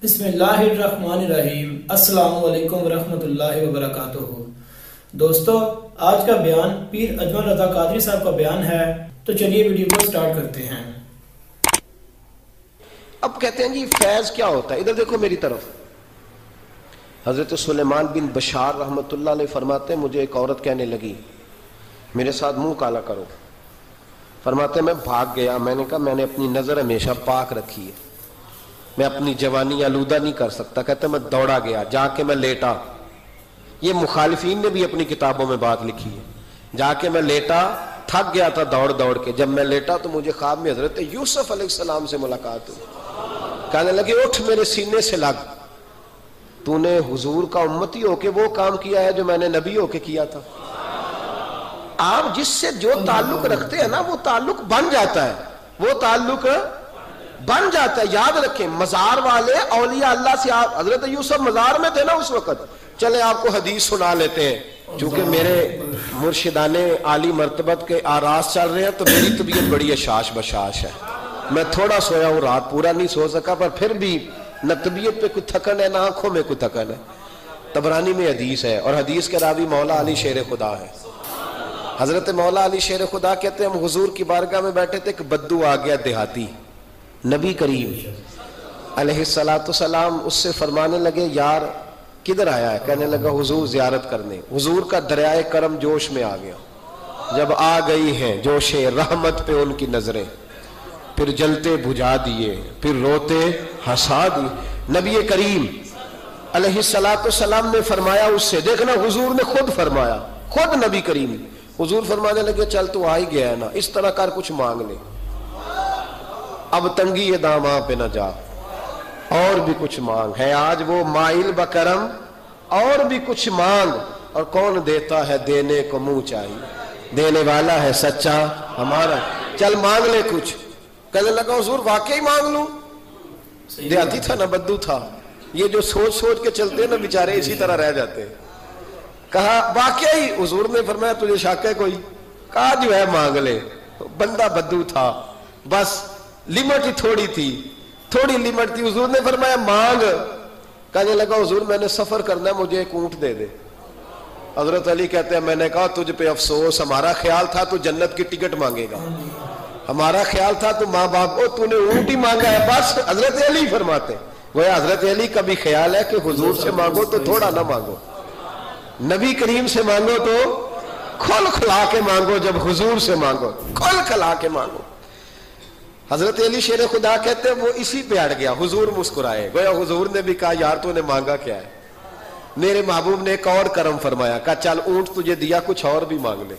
بسم اللہ الرحمن الرحیم۔ السلام علیکم ورحمۃ اللہ وبرکاتہ۔ دوستو، آج کا بیان پیر اجمل رضا قادری صاحب کا بیان ہے، تو چلیے ویڈیو کو سٹارٹ کرتے ہیں۔ اب کہتے ہیں جی فیض کیا ہوتا ہے؟ ادھر دیکھو میری طرف۔ حضرت سلیمان بن بشار رحمۃ اللہ علیہ فرماتے ہیں مجھے ایک عورت کہنے لگی میرے ساتھ منہ کالا کرو۔ فرماتے ہیں میں بھاگ گیا، میں نے کہا میں نے اپنی نظر ہمیشہ پاک رکھی ہے، میں اپنی جوانی آلودہ نہیں کر سکتا۔ کہتے ہیں میں دوڑا گیا، جا کے میں لیٹا۔ یہ مخالفین نے بھی اپنی کتابوں میں بات لکھی ہے۔ جا کے میں لیٹا، تھک گیا تھا دوڑ دوڑ کے۔ جب میں لیٹا تو مجھے خواب میں حضرت یوسف علیہ السلام سے ملاقات ہوئی۔ کہنے لگے اٹھ میرے سینے سے لگ، تو نے حضور کا امتی ہو کے وہ کام کیا ہے جو میں نے نبی ہو کے کیا تھا۔ آپ جس سے جو تعلق رکھتے ہیں نا وہ تعلق بن جاتا ہے، وہ تعلق بن جاتا ہے۔ یاد رکھیں مزار والے اولیاء اللہ سے، آپ حضرت یوسف مزار میں تھے نا اس وقت۔ چلے آپ کو حدیث سنا لیتے ہیں، چونکہ میرے مرشدان عالی مرتبت کے آراز چل رہے ہیں تو میری طبیعت بڑی اشاش بشاش ہے۔ میں تھوڑا سویا ہوں، رات پورا نہیں سو سکا، پر پھر بھی نہ طبیعت پہ کچھ تھکن ہے نہ آنکھوں میں کچھ تھکن ہے۔ طبرانی میں حدیث ہے اور حدیث کے راوی مولا علی شیر خدا ہے۔ حضرت مولا علی شیر خدا کہتے ہیں ہم حضور کی بارگاہ میں بیٹھے تھے، ایک بدو آ گیا دیہاتی، نبی کریم علیہ السلام اس سے فرمانے لگے یار کدھر آیا ہے؟ کہنے لگا حضور زیارت کرنے۔ حضور کا دریائے کرم جوش میں آ گیا۔ جب آ گئی ہیں جوش رحمت پہ ان کی نظریں، پھر جلتے بجھا دیے، پھر روتے ہنسا دیے۔ نبی کریم علیہ السلام نے فرمایا اس سے، دیکھنا حضور نے خود فرمایا، خود نبی کریم حضور فرمانے لگے چل تو آ ہی گیا ہے نا، اس طرح کر کچھ مانگ لے، اب تنگی یہ داماں پہ نہ جا، اور بھی کچھ مانگ ہے آج وہ مائل بکرم، اور بھی کچھ مانگ۔ اور کون دیتا ہے دینے کو منہ چاہیے، دینے والا ہے سچا ہمارا، چل مانگ لے کچھ۔ کہنے لگا حضور واقعی مانگ لوں؟ دیہاتی تھا نا، بدو تھا، یہ جو سوچ سوچ کے چلتے ہیں نا بیچارے اسی طرح رہ جاتے ہیں۔ کہا واقعی؟ حضور نے فرمایا تجھے شک ہے کوئی؟ کہا جو ہے مانگ لے۔ بندہ بدو تھا، بس لیمٹ ہی تھوڑی تھی، تھوڑی لیمٹ تھی۔ حضور نے فرمایا مانگ۔ کہنے لگا حضور میں نے سفر کرنا ہے، مجھے ایک اونٹ دے دے۔ حضرت علی کہتے ہیں میں نے کہا تجھ پہ افسوس، ہمارا خیال تھا تو جنت کی ٹکٹ مانگے گا، ہمارا خیال تھا تو ماں باپ کو، تو نے اونٹ ہی مانگا ہے بس۔ حضرت علی فرماتے وہ حضرت علی کا بھی خیال ہے کہ حضور سے مانگو تو تھوڑا نہ مانگو، نبی کریم سے مانگو تو کھل کھلا کے مانگو، جب حضور سے مانگو کھل کھلا کے مانگو۔ حضرت علی شیر خدا کہتے ہیں وہ اسی پہ اڑ گیا۔ حضور مسکرائے، گویا حضور نے بھی کہا یار تو نے مانگا کیا ہے؟ میرے محبوب نے ایک اور کرم فرمایا، کہا چل اونٹ تجھے دیا، کچھ اور بھی مانگ لے،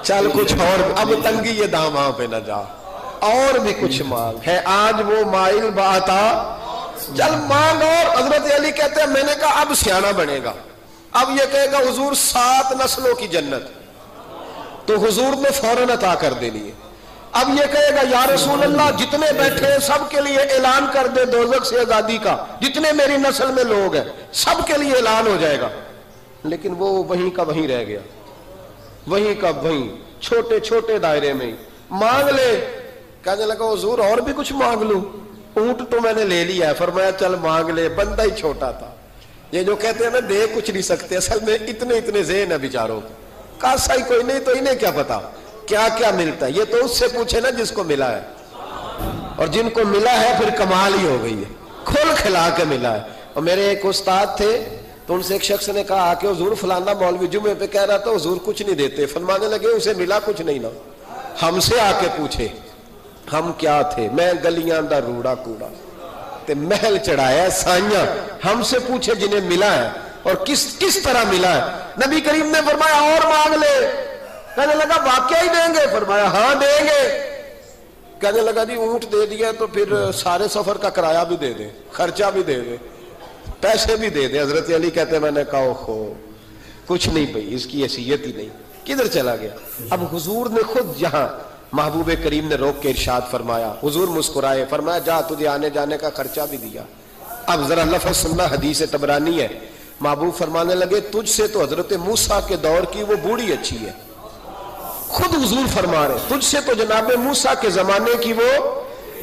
چل کچھ اور، اب تنگی یہ داماں پہ نہ جا، اور بھی کچھ مانگ ہے آج وہ مائل باتا، چل مانگ۔ اور حضرت علی کہتے ہیں میں نے کہا اب سیانہ بنے گا، اب یہ کہے گا حضور 7 نسلوں کی جنت، تو حضور نے فوراً عطا کر دینی ہے۔ اب یہ کہے گا یا رسول اللہ جتنے بیٹھے سب کے لیے اعلان کر دے دوزخ سے آزادی کا، جتنے میری نسل میں لوگ ہیں سب کے لیے اعلان ہو جائے گا۔ لیکن وہ وہیں کا وہیں رہ گیا، وہیں کا وہیں، چھوٹے چھوٹے دائرے میں ہی مانگ لے۔ کہنے لگا حضور اور بھی کچھ مانگ لوں؟ اونٹ تو میں نے لے لیا ہے۔ فرمایا چل مانگ لے، بندہ ہی چھوٹا تھا۔ یہ جو کہتے ہیں نا دے کچھ نہیں سکتے، اصل میں اتنے ذہن ہے بیچاروں کو، کاسا ہی کوئی نہیں تو انہیں کیا پتا کیا کیا ملتا ہے۔ یہ تو اس سے پوچھے نا جس کو ملا ہے، اور جن کو ملا ہے پھر کمال ہی ہو گئی ہے، کھل کھلا کے ملا ہے۔ اور میرے ایک استاد تھے تو ان سے ایک شخص نے کہا کہ حضور فلانا مولوی جمعے پہ کہہ رہا تھا حضور کچھ نہیں دیتے۔ فرمانے لگے اسے ملا کچھ نہیں نا، ہم سے آ کے پوچھے ہم کیا تھے، میں گلیاں دا روڑا کوڑا تے محل چڑھایا سائیاں، ہم سے پوچھے جنہیں ملا ہے اور کس طرح ملا ہے۔ نبی کریم نے فرمایا اور مانگ لے۔ کہنے لگا واقعی دیں گے؟ فرمایا ہاں دیں گے۔ کہنے لگا جی اونٹ دے دیا تو پھر سارے سفر کا کرایہ بھی دے دے، خرچہ بھی دے دے، پیسے بھی دے دے۔ حضرت علی کہتے ہیں میں نے کہا اوہو کچھ نہیں بھئی، اس کی حیثیت ہی نہیں، کدھر چلا گیا؟ اب حضور نے خود جہاں محبوب کریم نے روک کے ارشاد فرمایا، حضور مسکرائے، فرمایا جا تجھے آنے جانے کا خرچہ بھی دیا۔ اب ذرا لفظ سننا، حدیث طبرانی ہے۔ محبوب فرمانے لگے تجھ سے تو حضرت موسیٰ کے دور کی وہ بوڑھی اچھی ہے، خود حضور فرما رہے تجھ سے تو جناب موسیٰ کے زمانے کی وہ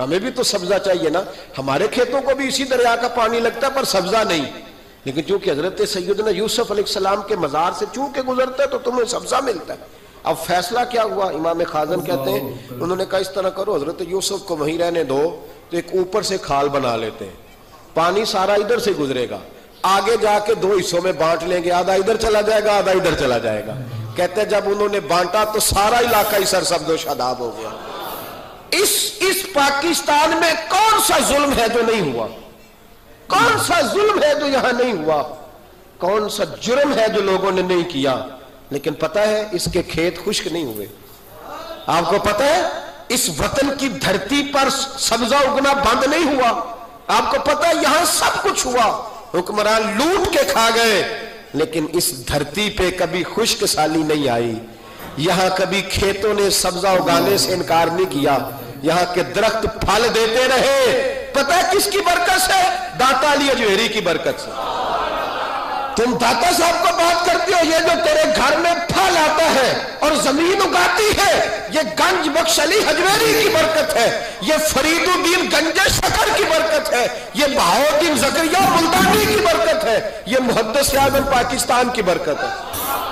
ہمیں بھی تو سبزہ چاہیے نا. ہمارے کھیتوں کو بھی اسی دریا کا پانی لگتا ہے پر سبزہ نہیں. لیکن چونکہ حضرت سیدنا یوسف علیہ السلام کے مزار سے چونکہ گزرتا ہے تو تمہیں سبزہ ملتا ہے. اب فیصلہ کیا ہوا؟ امام خازن کہتے ہیں انہوں نے کہا اس طرح کرو، حضرت یوسف کو وہیں رہنے دو تو ایک اوپر سے کھال بنا لیتے ہیں، پانی سارا ادھر سے گزرے گا، آگے جا کے 2 حصوں میں بانٹ لیں گے، آدھا ادھر چلا جائے گا آدھا ادھر چلا جائے گا. کہتے ہیں جب انہوں نے بانٹا تو سارا علاقہ ہی سرسبز و شاداب ہو گیا. اس پاکستان میں کون سا ظلم ہے جو نہیں ہوا؟ کون سا ظلم ہے جو یہاں نہیں ہوا؟ کون سا جرم ہے جو لوگوں نے نہیں کیا؟ لیکن پتہ ہے اس کے کھیت خشک نہیں ہوئے. آپ کو پتہ ہے اس وطن کی دھرتی پر سبزہ اگنا بند نہیں ہوا. آپ کو پتہ ہے یہاں سب کچھ ہوا، حکمران لوٹ کے کھا گئے، لیکن اس دھرتی پہ کبھی خشک سالی نہیں آئی. یہاں کبھی کھیتوں نے سبزہ اگانے سے انکار نہیں کیا، یہاں کے درخت پھل دیتے رہے. پتہ ہے کس کی برکت سے؟ داتا علی اجویری کی برکت سے. تم داتا صاحب کو بات کرتے ہو، یہ جو تیرے گھر میں پھل آتا ہے اور زمین اگاتی ہے یہ گنج بخش علی حجویری کی برکت ہے، یہ فرید الدین گنج شکر کی برکت ہے، یہ بہاؤالدین زکریا ملتانی کی برکت ہے، یہ محدث اعظم پاکستان کی برکت ہے،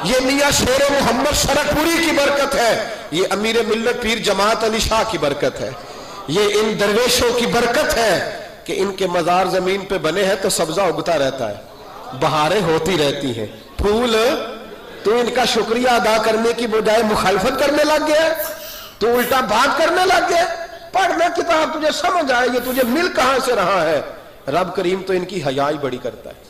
یہ میاں شیر محمد شرک پوری کی برکت ہے، یہ امیر ملت پیر جماعت علی شاہ کی برکت ہے، یہ ان درویشوں کی برکت ہے کہ ان کے مزار زمین پہ بنے ہیں تو سبزہ اگتا رہتا ہے، بہاریں ہوتی رہتی ہیں. پھول تو ان کا شکریہ ادا کرنے کی بجائے مخالفت کرنے لگ گیا، تو الٹا بات کرنے لگ گیا. پڑھنا کتاب تجھے سمجھ آئے گی، تجھے مل کہاں سے رہا ہے. رب کریم تو ان کی حیا ہی بڑی کرتا ہے.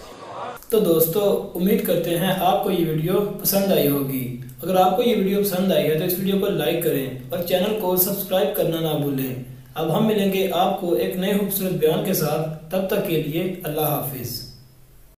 تو دوستو امید کرتے ہیں آپ کو یہ ویڈیو پسند آئی ہوگی. اگر آپ کو یہ ویڈیو پسند آئی ہے تو اس ویڈیو کو لائک کریں اور چینل کو سبسکرائب کرنا نہ بھولیں. اب ہم ملیں گے آپ کو ایک نئے خوبصورت بیان کے ساتھ، تب تک کے لیے اللہ حافظ.